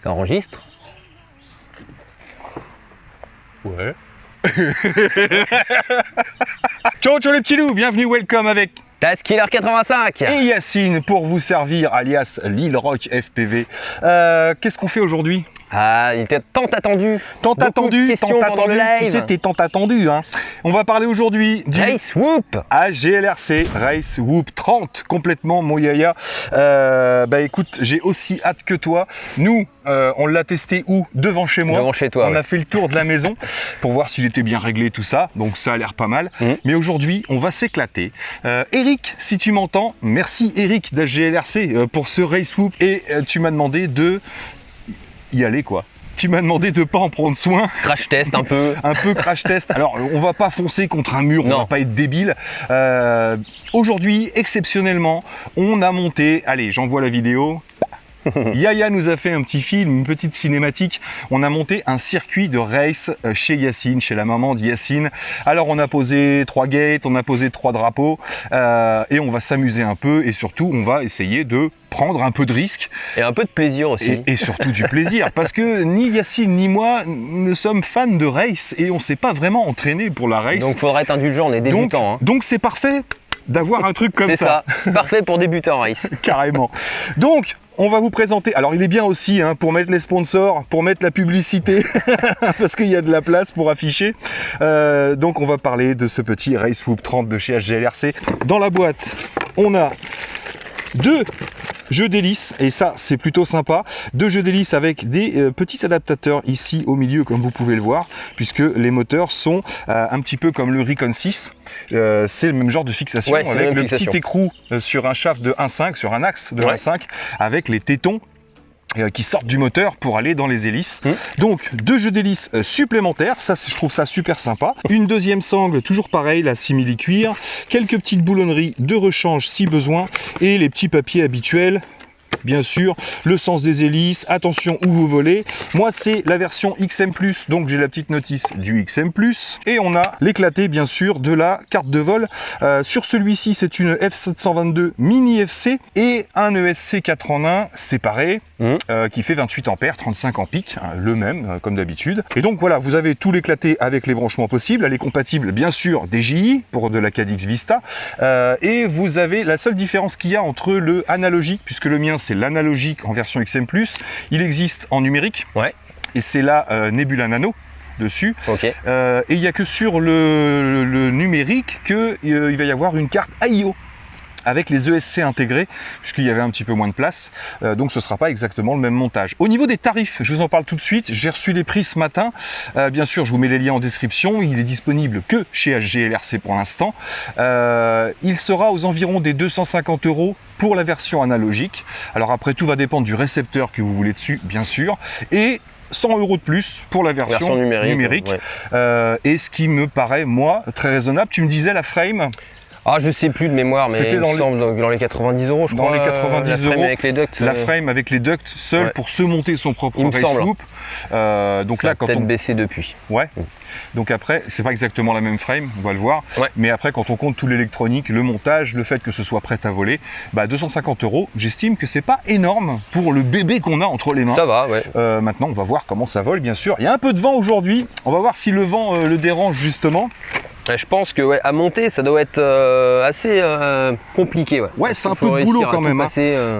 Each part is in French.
Ça enregistre? Ouais. Ciao ciao les petits loups, bienvenue, welcome avec Taskiller 85 et Yacine pour vous servir, alias Lil Rock FPV. Qu'est-ce qu'on fait aujourd'hui? Ah, il était tant attendu. Tant attendu, tu sais, t'es tant attendu. Hein. On va parler aujourd'hui du Race Whoop AGLRC Race Whoop 30, complètement mon yaya. Bah écoute, j'ai aussi hâte que toi. Nous, on l'a testé où? Devant chez moi. Devant chez toi. On a fait le tour de la maison pour voir s'il était bien réglé, tout ça. Donc ça a l'air pas mal. Mais aujourd'hui, on va s'éclater. Eric, si tu m'entends, merci Eric d'AGLRC pour ce Race Whoop. Et tu m'as demandé de y aller, quoi. Tu m'as demandé de pas en prendre soin. Crash test un peu. Un peu crash test. Alors, on va pas foncer contre un mur, on va pas être débile. Aujourd'hui, exceptionnellement, on a monté, allez, j'envoie la vidéo. Yaya nous a fait un petit film, une petite cinématique. On a monté un circuit de race chez Yacine, chez la maman de Yacine. Alors on a posé 3 gates, on a posé 3 drapeaux et on va s'amuser un peu et surtout on va essayer de prendre un peu de risque. Et un peu de plaisir aussi. Et surtout du plaisir parce que ni Yacine ni moi ne sommes fans de race et on ne s'est pas vraiment entraîné pour la race. Donc il faudra être indulgent, on est débutant. Donc c'est parfait d'avoir un truc comme ça. C'est ça, parfait pour débuter en race. Carrément. Donc on va vous présenter, alors il est bien aussi hein, pour mettre les sponsors, pour mettre la publicité, parce qu'il y a de la place pour afficher. Donc on va parler de ce petit Race Whoop 30 de chez AGLRC. Dans la boîte, on a 2 jeux d'hélice, et ça c'est plutôt sympa. 2 jeux d'hélice avec des petits adaptateurs ici au milieu, comme vous pouvez le voir, puisque les moteurs sont un petit peu comme le Recon 6. C'est le même genre de fixation, ouais, avec le petit écrou sur un shaft de 1.5, sur un axe de 1.5, avec les tétons qui sortent du moteur pour aller dans les hélices. Donc 2 jeux d'hélices supplémentaires, ça je trouve ça super sympa. Une deuxième sangle, toujours pareil, la simili-cuir, quelques petites boulonneries de rechange si besoin, et les petits papiers habituels. Bien sûr, le sens des hélices, attention où vous volez. Moi, c'est la version XM+, donc j'ai la petite notice du XM+. Et on a l'éclaté, bien sûr, de la carte de vol. Sur celui-ci, c'est une F722 Mini FC et un ESC 4 en 1 séparé, qui fait 28 ampères, 35 en pic, hein, le même, comme d'habitude. Et donc voilà, vous avez tout l'éclaté avec les branchements possibles. Elle est compatible, bien sûr, DJI pour de la Cadix Vista. Et vous avez la seule différence qu'il y a entre le analogique, puisque le mien, c'est l'analogique en version XM+, il existe en numérique, et c'est la Nebula Nano dessus, et il n'y a que sur le numérique qu'il va y avoir une carte AIO avec les ESC intégrés, puisqu'il y avait un petit peu moins de place, donc ce ne sera pas exactement le même montage. Au niveau des tarifs, je vous en parle tout de suite, j'ai reçu les prix ce matin, bien sûr je vous mets les liens en description, il est disponible que chez AGLRC pour l'instant, il sera aux environs des 250 € pour la version analogique. Alors après tout va dépendre du récepteur que vous voulez dessus, bien sûr, et 100 € de plus pour la version numérique. Et ce qui me paraît, moi, très raisonnable. Tu me disais la frame. Ah, je sais plus de mémoire, mais il me semble dans les 90 €, je crois. Dans les 90 €, avec les ducts, la frame avec les ducts seul pour se monter son propre Race Whoop. Donc ça là, quand on baissé depuis. Donc après, c'est pas exactement la même frame, on va le voir. Mais après, quand on compte tout l'électronique, le montage, le fait que ce soit prêt à voler, 250 €, j'estime que c'est pas énorme pour le bébé qu'on a entre les mains. Ça va, maintenant, on va voir comment ça vole, bien sûr. Il y a un peu de vent aujourd'hui. On va voir si le vent le dérange justement. Je pense que à monter, ça doit être assez compliqué. Ouais, c'est un peu de boulot quand même.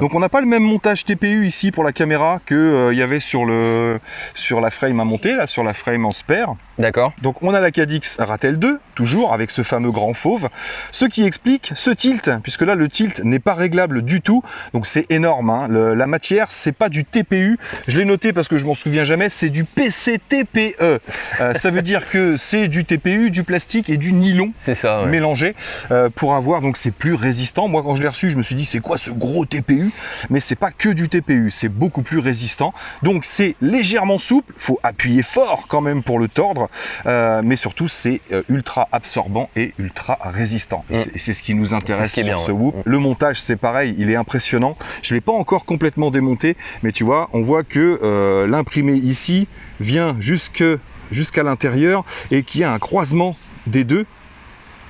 Donc on n'a pas le même montage TPU ici pour la caméra que y avait sur la frame à monter, là, sur la frame en spare. D'accord. Donc on a la Cadix Ratel 2, toujours avec ce fameux grand fauve, ce qui explique ce tilt, puisque là le tilt n'est pas réglable du tout, donc c'est énorme. Hein. La matière, c'est pas du TPU, je l'ai noté parce que je m'en souviens jamais, c'est du PCTPE. Ça veut dire que c'est du TPU, du plastique et du nylon mélangé pour avoir, donc c'est plus résistant. Moi quand je l'ai reçu, je me suis dit c'est quoi ce gros TPU, mais c'est pas que du TPU, c'est beaucoup plus résistant. Donc c'est légèrement souple, faut appuyer fort quand même pour le tordre. Mais surtout c'est ultra absorbant et ultra résistant et c'est ce qui nous intéresse sur ce Whoop. Le montage c'est pareil, il est impressionnant, je l'ai pas encore complètement démonté, mais tu vois, on voit que l'imprimé ici vient jusqu'à l'intérieur et qu'il y a un croisement des deux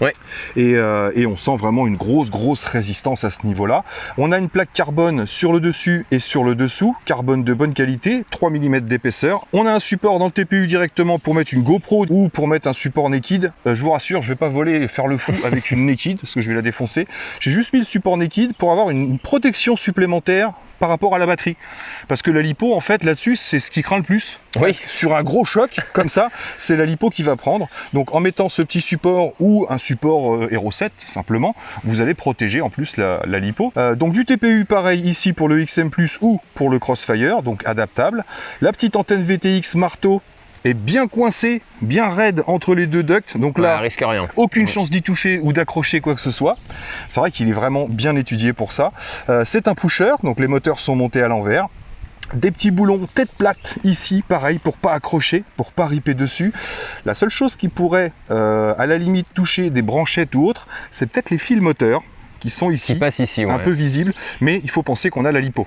Ouais. Et on sent vraiment une grosse résistance à ce niveau-là. On a une plaque carbone sur le dessus et sur le dessous, carbone de bonne qualité, 3 mm d'épaisseur. On a un support dans le TPU directement pour mettre une GoPro ou pour mettre un support Naked. Je vous rassure, je vais pas voler et faire le fou avec une Naked parce que je vais la défoncer. J'ai juste mis le support Naked pour avoir une protection supplémentaire par rapport à la batterie. Parce que la lipo, en fait, là-dessus, c'est ce qui craint le plus. Oui. Sur un gros choc, comme ça, c'est la lipo qui va prendre. Donc, en mettant ce petit support ou un support Hero 7, simplement, vous allez protéger en plus la lipo. Donc, du TPU, pareil, ici pour le XM+, ou pour le Crossfire, donc adaptable. La petite antenne VTX marteau est bien coincé, bien raide entre les deux ducts. Donc là, risque rien. Aucune chance d'y toucher ou d'accrocher quoi que ce soit. C'est vrai qu'il est vraiment bien étudié pour ça. C'est un pusher, donc les moteurs sont montés à l'envers. Des petits boulons tête plate ici, pareil, pour pas accrocher, pour pas riper dessus. La seule chose qui pourrait, à la limite, toucher des branchettes ou autres, c'est peut-être les fils moteurs qui sont ici, ouais. un peu visibles, mais il faut penser qu'on a la lipo.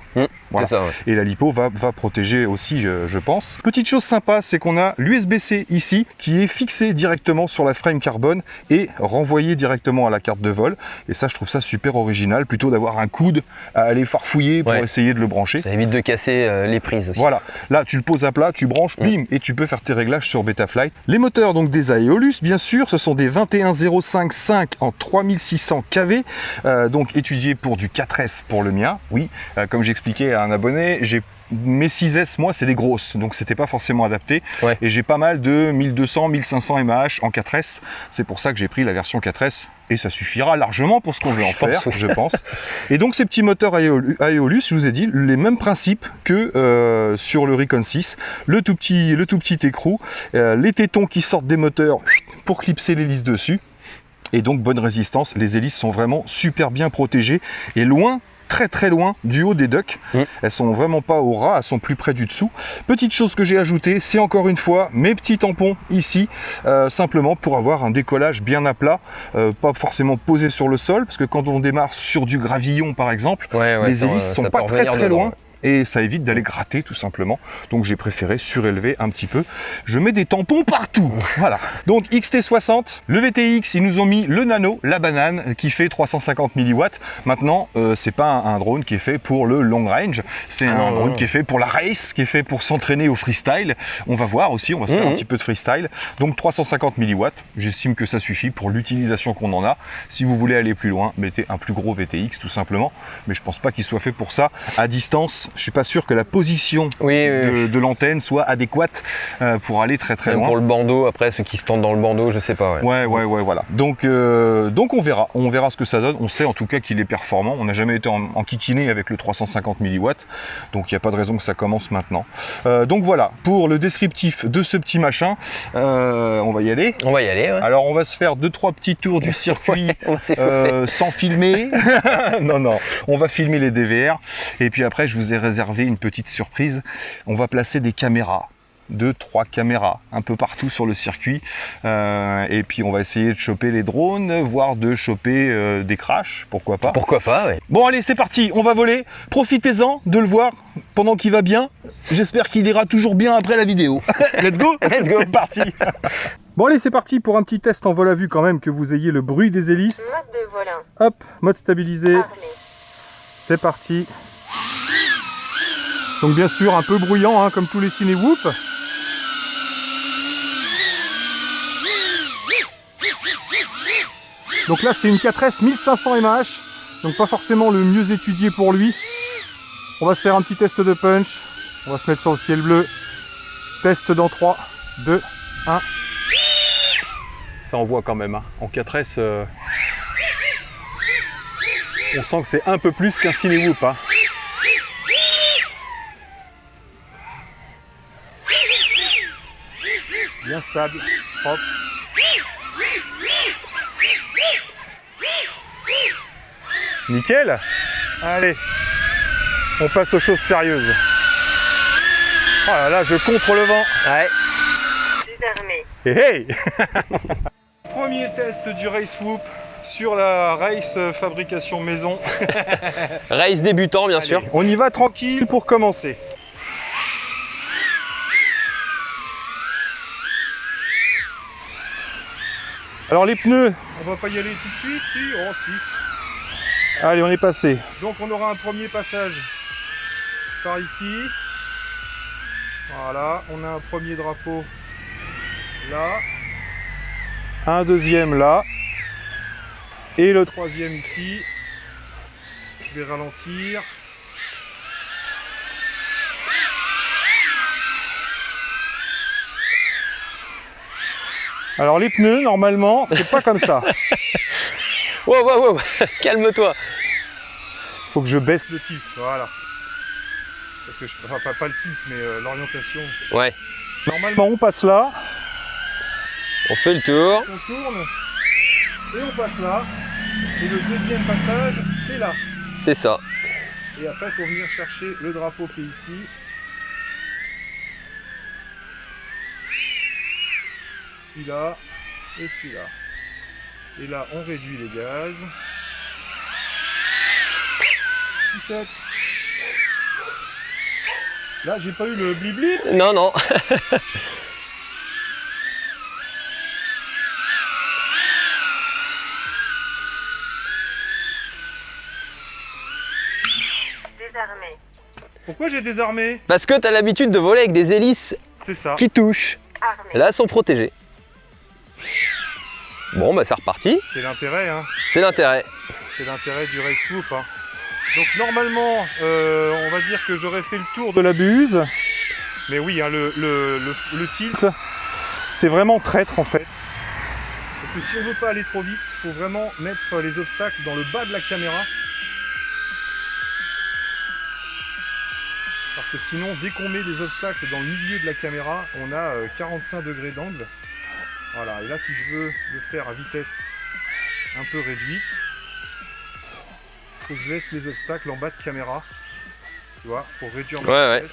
Voilà. C'est ça, ouais. Et la lipo va protéger aussi, je pense. Petite chose sympa, c'est qu'on a l'USB-C ici, qui est fixé directement sur la frame carbone et renvoyé directement à la carte de vol. Et ça, je trouve ça super original, plutôt d'avoir un coude à aller farfouiller pour essayer de le brancher. Ça évite de casser les prises aussi. Voilà, là tu le poses à plat, tu branches, bim, et tu peux faire tes réglages sur Betaflight. Les moteurs donc des Aeolus, bien sûr, ce sont des 2105.5 en 3600 kV. Donc étudié pour du 4S pour le mien, oui, comme j'expliquais à un abonné, mes 6S, moi, c'est des grosses, donc c'était pas forcément adapté. Et j'ai pas mal de 1200, 1500 mAh en 4S. C'est pour ça que j'ai pris la version 4S. Et ça suffira largement pour ce qu'on veut en faire, je pense. Et donc ces petits moteurs Aeolus, je vous ai dit, les mêmes principes que sur le Recon 6. Le tout petit écrou, les tétons qui sortent des moteurs pour clipser l'hélice dessus. Et donc bonne résistance, les hélices sont vraiment super bien protégées et loin, très loin du haut des ducts. Elles sont vraiment pas au ras, elles sont plus près du dessous. Petite chose que j'ai ajoutée, c'est encore une fois mes petits tampons ici, simplement pour avoir un décollage bien à plat, pas forcément posé sur le sol, parce que quand on démarre sur du gravillon par exemple, les hélices sont pas très loin. Et ça évite d'aller gratter tout simplement. Donc j'ai préféré surélever un petit peu. Je mets des tampons partout. Voilà. Donc XT60, le VTX, ils nous ont mis le Nano, la banane, qui fait 350 mW. Maintenant, c'est pas un drone qui est fait pour le long range. C'est un drone qui est fait pour la race, qui est fait pour s'entraîner au freestyle. On va voir aussi, on va se faire un petit peu de freestyle. Donc 350 mW, j'estime que ça suffit pour l'utilisation qu'on en a. Si vous voulez aller plus loin, mettez un plus gros VTX tout simplement. Mais je pense pas qu'il soit fait pour ça. À distance, je suis pas sûr que la position de l'antenne soit adéquate pour aller très loin. Pour le bandeau, après ceux qui se tendent dans le bandeau, je sais pas. Ouais, voilà. Donc on verra ce que ça donne. On sait en tout cas qu'il est performant. On n'a jamais été en kikiné avec le 350 mW, donc il n'y a pas de raison que ça commence maintenant. Donc voilà, pour le descriptif de ce petit machin, on va y aller. On va y aller, ouais. Alors on va se faire 2-3 petits tours du circuit sans filmer. non, on va filmer les DVR et puis après je vous ai réservé une petite surprise. On va placer des caméras. 2-3 caméras un peu partout sur le circuit et puis on va essayer de choper les drones, voire de choper des crashs, pourquoi pas. Ouais. Bon allez, c'est parti, on va voler, profitez-en de le voir pendant qu'il va bien. J'espère qu'il ira toujours bien après la vidéo. Let's go. C'est parti. Bon allez, c'est parti pour un petit test en vol à vue quand même, que vous ayez le bruit des hélices. Mode de vol 1. Hop, mode stabilisé. C'est parti. Donc bien sûr un peu bruyant hein, comme tous les ciné-whoop. Donc là c'est une 4S 1500 mAh, donc pas forcément le mieux étudié pour lui. On va se faire un petit test de punch, on va se mettre sur le ciel bleu. Test dans 3, 2, 1. Ça envoie quand même, hein. En 4S, on sent que c'est un peu plus qu'un ciné-whoop. Hein. Bien stable, propre. Nickel. Allez, on passe aux choses sérieuses. Oh là là, je contre le vent. Ouais. Désarmé. Hey. Premier test du Race Whoop sur la Race fabrication maison. Race débutant, bien sûr. On y va tranquille pour commencer. Alors les pneus, on va pas y aller tout de suite, si, oh si. Allez, on est passé. Donc on aura un premier passage par ici. Voilà, on a un premier drapeau là. Un deuxième là. Et le troisième ici. Je vais ralentir. Alors les pneus, normalement, c'est pas comme ça. Wow, wow, wow. Calme-toi. Faut que je baisse le tilt, voilà. Parce que enfin pas le tilt, mais l'orientation. Ouais. Normalement, on passe là. On fait le tour. On tourne et on passe là. Et le deuxième passage, c'est là. C'est ça. Et après, il faut venir chercher le drapeau qui est ici. Celui-là et celui-là. Et là, on réduit les gaz. 17. Là, j'ai pas eu le blip-blip. Non, non. Désarmé. Pourquoi j'ai désarmé? Parce que tu as l'habitude de voler avec des hélices C'est ça. qui touchent. Armé. Là, elles sont protégées. Bon, bah c'est reparti. C'est l'intérêt, hein. C'est l'intérêt. C'est l'intérêt du race swoop, hein. Donc normalement, on va dire que j'aurais fait le tour de la buse. Mais oui, hein, le tilt, c'est vraiment traître en fait. Parce que si on veut pas aller trop vite, il faut vraiment mettre les obstacles dans le bas de la caméra. Parce que sinon, dès qu'on met des obstacles dans le milieu de la caméra, on a 45 degrés d'angle. Voilà, et là si je veux le faire à vitesse un peu réduite, il faut que je laisse les obstacles en bas de caméra, tu vois, pour réduire ma vitesse.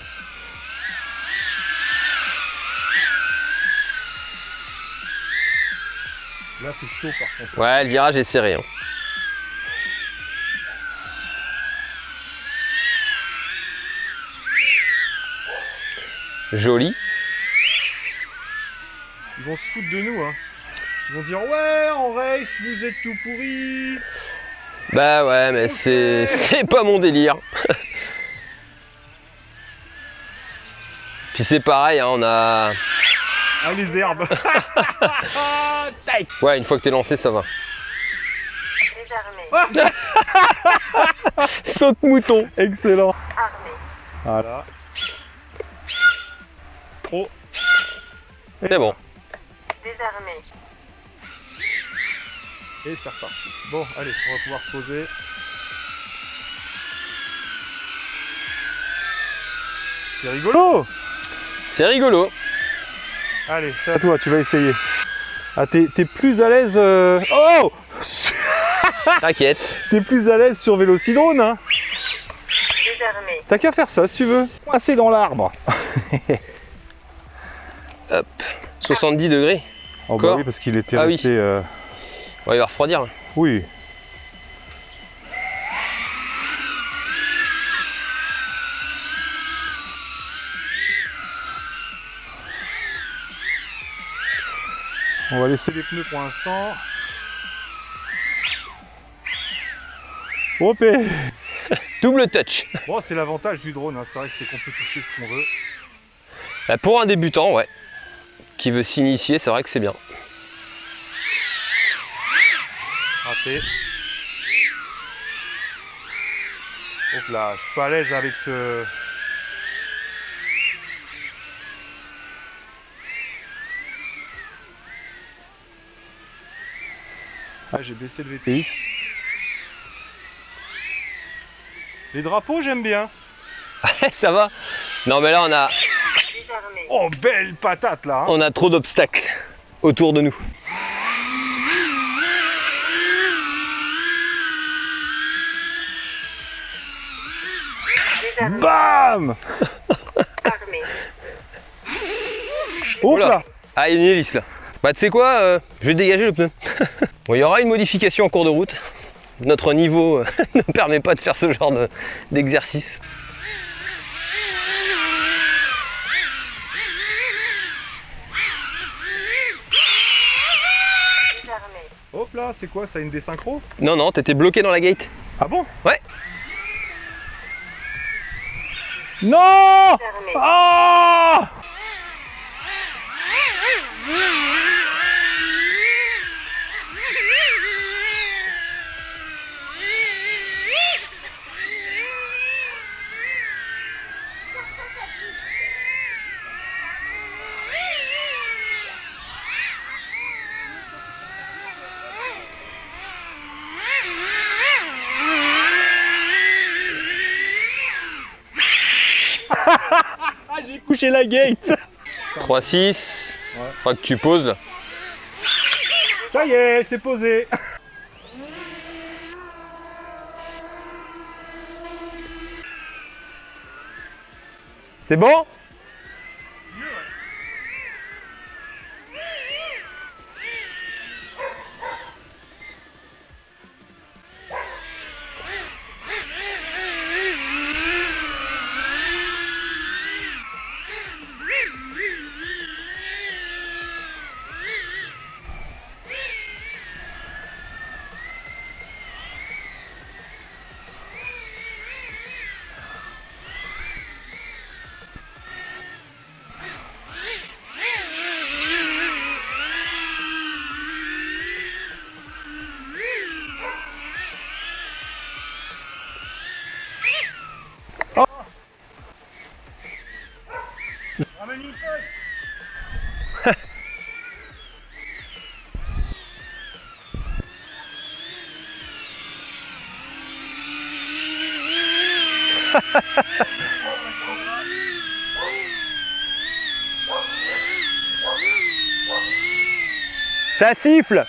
Là c'est chaud par contre. Ouais, le virage est serré. Hein. Joli. Ils vont se foutre de nous, hein. Ils vont dire ouais, en race, vous êtes tout pourris. Bah ouais, mais c'est pas mon délire. Puis c'est pareil, hein, on a... Ah, les herbes. Ouais, une fois que t'es lancé, ça va. Désarmé. Saute mouton. Excellent. Armé. Voilà. Trop. C'est bon. Désarmé. Et c'est reparti. Bon, allez, on va pouvoir se poser. C'est rigolo. C'est rigolo. Allez, c'est à toi, tu vas essayer. Ah, t'es plus à l'aise... Oh. T'inquiète. T'es plus à l'aise sur Vélocidrone, hein. Désarmé. T'as qu'à faire ça si tu veux. Passer dans l'arbre. Hop. 70 degrés. Oh bah Encore. oui, parce qu'il était Ah oui. resté... Ouais, il va refroidir. Oui. On va laisser les pneus pour l'instant. Hop. Double touch. Bon, c'est l'avantage du drone, hein. C'est vrai que c'est qu'on peut toucher ce qu'on veut. Bah, pour un débutant, ouais, qui veut s'initier, c'est vrai que c'est bien. Raté. Hop là, je suis pas à l'aise avec ce... Ah, j'ai baissé le VPX. Les drapeaux, j'aime bien. Ça va. Non, mais là, Désarmé. Oh, belle patate là, hein. on a trop d'obstacles autour de nous. Désarmé. Bam. Armé. Hop Oula. là. Ah, il y a une hélice là. Bah, tu sais quoi, je vais dégager le pneu. Bon, il y aura une modification en cours de route. Notre niveau ne permet pas de faire ce genre d'exercice. Désarmé. Hop là, c'est quoi? Ça a une désynchro? Non, non, t'étais bloqué dans la gate. Ah bon? Ouais. Non! Désarmé. Ah! J'ai couché la gate. 3-6. Ouais. Faudra que tu poses là. Ça y est, c'est posé. C'est bon? Ça siffle.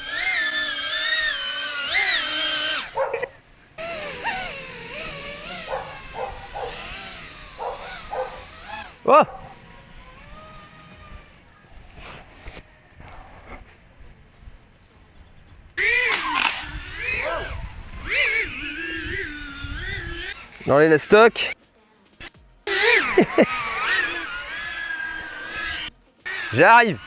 Oh! Dans l'élastoc. J'arrive.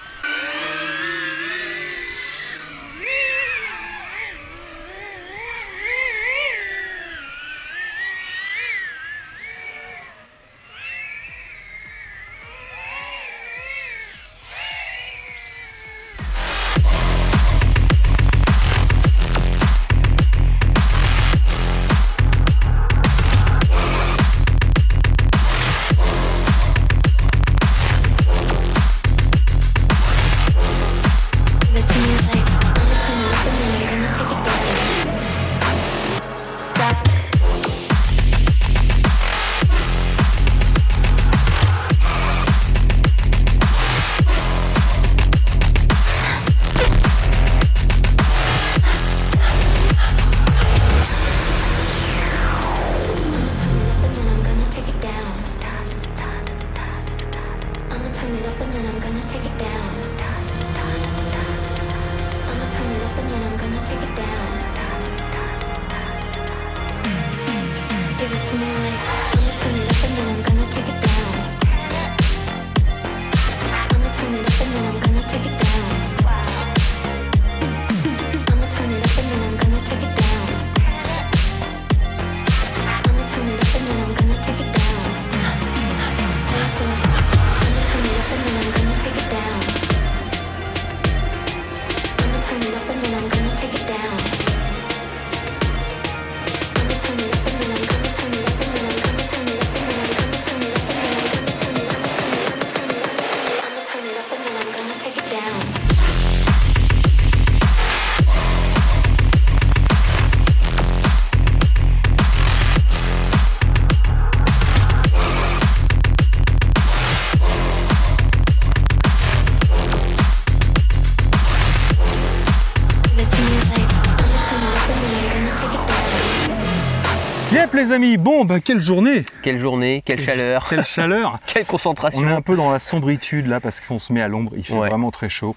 Yep les amis, bon bah quelle journée. Quelle journée, quelle chaleur, Quelle chaleur. quelle concentration. On est un peu dans la sombritude là parce qu'on se met à l'ombre, il fait Ouais. vraiment très chaud.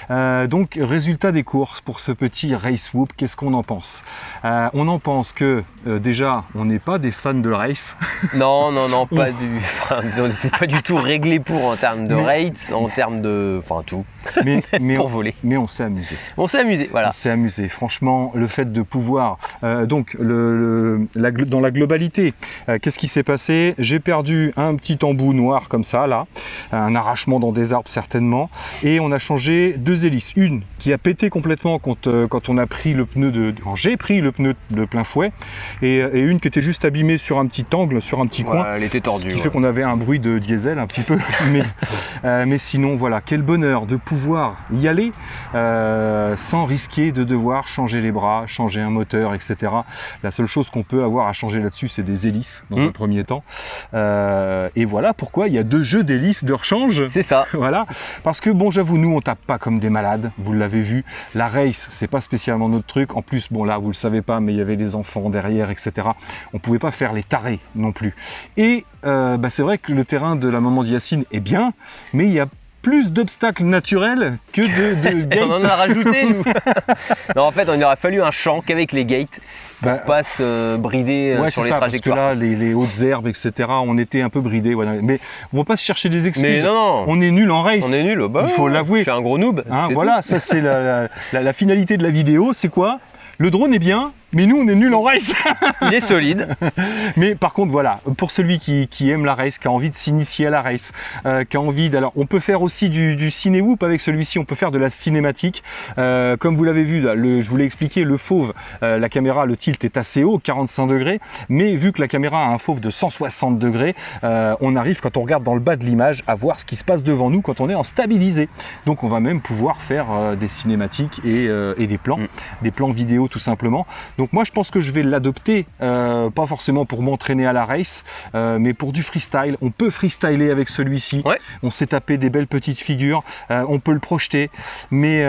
Donc résultat des courses pour ce petit race whoop, qu'est-ce qu'on en pense? On en pense que déjà on n'est pas des fans de race. Non, pas du. Enfin, on n'était pas du tout réglé pour en termes de rates, en termes de. Enfin, tout. mais, Pour voler. mais on s'est amusé. On s'est amusé, voilà. On s'est amusé. Franchement, le fait de pouvoir. Donc, dans la globalité, qu'est-ce qui s'est passé? J'ai perdu un petit embout noir comme ça, là, un arrachement dans des arbres certainement, et on a changé 2 hélices. Une qui a pété complètement quand on a pris le pneu quand j'ai pris le pneu de plein fouet, et une qui était juste abîmée sur un petit angle, sur un petit coin. Elle était tordue. Ce qui fait qu'on avait un bruit de diesel un petit peu, mais sinon voilà, quel bonheur de pouvoir y aller sans risquer de devoir changer les bras, changer un moteur, etc. La seule chose qu'on peut avoir à changer là-dessus, c'est des hélices dans un premier temps. Et voilà pourquoi il y a 2 jeux d'hélices de rechange. C'est ça. Voilà, parce que bon, j'avoue, nous on tape pas comme des malades, vous l'avez vu. La race, c'est pas spécialement notre truc. En plus, bon là, vous le savez pas, mais il y avait des enfants derrière, etc. On pouvait pas faire les tarés non plus. Et c'est vrai que le terrain de la maman de Yacine est bien, mais il y a plus d'obstacles naturels que de gates. On en a rajouté, nous. Non, en fait, il aurait fallu un champ qu'avec les gates pour pas se brider Ouais, sur c'est les ça, parce que trajectoires. là, les hautes herbes, etc., on était un peu bridés. Voilà. Mais on va pas se chercher des excuses. Mais non, On est nul en race. on est nul. Bah, Il faut l'avouer. Je suis un gros noob. Hein, c'est voilà, ça c'est la finalité de la vidéo. C'est quoi? Le drone est bien, mais nous on est nuls en race. tout. Il est solide. Mais par contre voilà, pour celui qui aime la race, qui a envie de s'initier à la race, qui a envie alors on peut faire aussi du ciné-whoop avec celui-ci, on peut faire de la cinématique. Comme vous l'avez vu, là, je vous l'ai expliqué, le fauve, la caméra, le tilt est assez haut, 45 degrés, mais vu que la caméra a un fauve de 160 degrés, on arrive quand on regarde dans le bas de l'image à voir ce qui se passe devant nous quand on est en stabilisé. Donc on va même pouvoir faire des cinématiques et des plans vidéo tout simplement. Donc moi je pense que je vais l'adopter, pas forcément pour m'entraîner à la race, mais pour du freestyle. On peut freestyler avec celui-ci. Ouais. On s'est tapé des belles petites figures, on peut le projeter, mais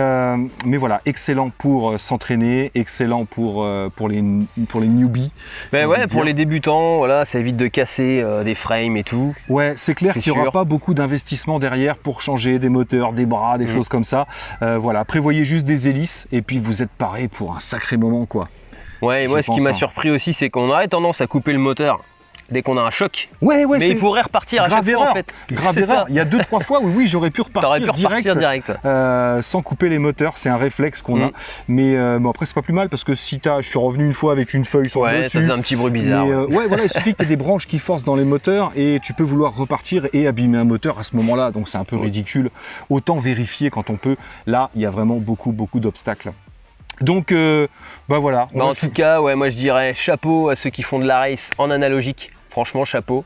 voilà, excellent pour s'entraîner, excellent pour les newbies. Mais j'ai ouais, envie de pour dire. les débutants, voilà, ça évite de casser des frames et tout. Ouais, c'est clair C'est qu'il n'y aura sûr. pas beaucoup d'investissement derrière pour changer des moteurs, des bras, des choses comme ça. Voilà, prévoyez juste des hélices et puis vous êtes paré pour un sacré moment quoi. Ouais, et Je moi, ce qui pense, m'a hein. surpris aussi, c'est qu'on aurait tendance à couper le moteur dès qu'on a un choc. Ouais, Mais c'est il pourrait repartir à chaque grave fois, erreur. en fait. Grave C'est erreur. ça. Il y a 2-3 fois où oui, j'aurais pu T'aurais pu repartir direct. sans couper les moteurs. C'est un réflexe qu'on a. Mais bon, après, c'est pas plus mal parce que si je suis revenu une fois avec une feuille sur le Ouais, dessus. ça faisait un petit bruit bizarre. Mais, ouais. ouais, voilà, il suffit que tu aies des branches qui forcent dans les moteurs et tu peux vouloir repartir et abîmer un moteur à ce moment-là. Donc c'est un peu ridicule. Autant vérifier quand on peut. Là, il y a vraiment beaucoup d'obstacles. Donc, voilà. Bah, en tout cas, ouais, moi je dirais chapeau à ceux qui font de la race en analogique. Franchement, chapeau.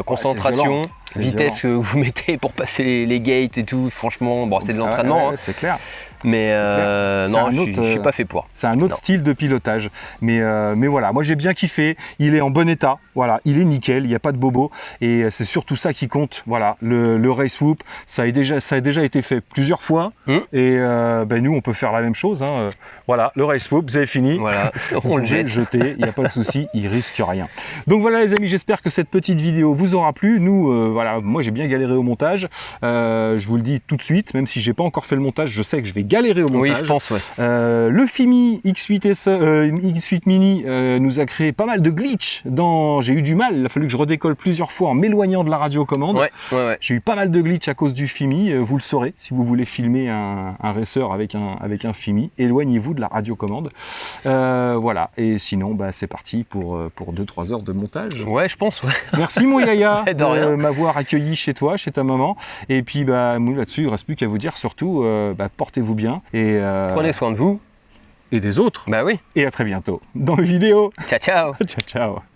Concentration, c'est vitesse que vous mettez pour passer les gates et tout. Franchement, bon, c'est de l'entraînement. Ouais, c'est clair. Mais clair. non, C'est un je autre, suis pas fait pour. C'est un autre Non. style de pilotage. Mais voilà, moi j'ai bien kiffé. Il est en bon état. Voilà, il est nickel. Il n'y a pas de bobo. Et c'est surtout ça qui compte. Voilà, le race whoop, ça a déjà été fait plusieurs fois. Et nous, on peut faire la même chose. Hein. Voilà, le race whoop, vous avez fini. Voilà, Vous on le pouvez jette. jeter, il n'y a pas de souci, il risque rien. Donc voilà les amis, j'espère que cette petite vidéo vous aura plu. Nous, voilà, moi j'ai bien galéré au montage. Je vous le dis tout de suite, même si j'ai pas encore fait le montage, je sais que je vais galérer au montage. Oui, je pense, ouais. Le Fimi X8 Mini nous a créé pas mal de glitch. J'ai eu du mal, il a fallu que je redécolle plusieurs fois en m'éloignant de la radiocommande. Ouais. J'ai eu pas mal de glitch à cause du Fimi, vous le saurez, si vous voulez filmer un racer avec un Fimi, éloignez-vous de la radiocommande. Voilà, et sinon c'est parti pour 2-3 heures de montage. Ouais, je pense, ouais. Merci mon Yaya De rien. de m'avoir accueilli chez toi, chez ta maman. Et puis moi là-dessus, il ne reste plus qu'à vous dire surtout, portez-vous bien et Prenez soin de vous. et des autres. Bah oui. Et à très bientôt dans une vidéo. Ciao, ciao. Ciao ciao.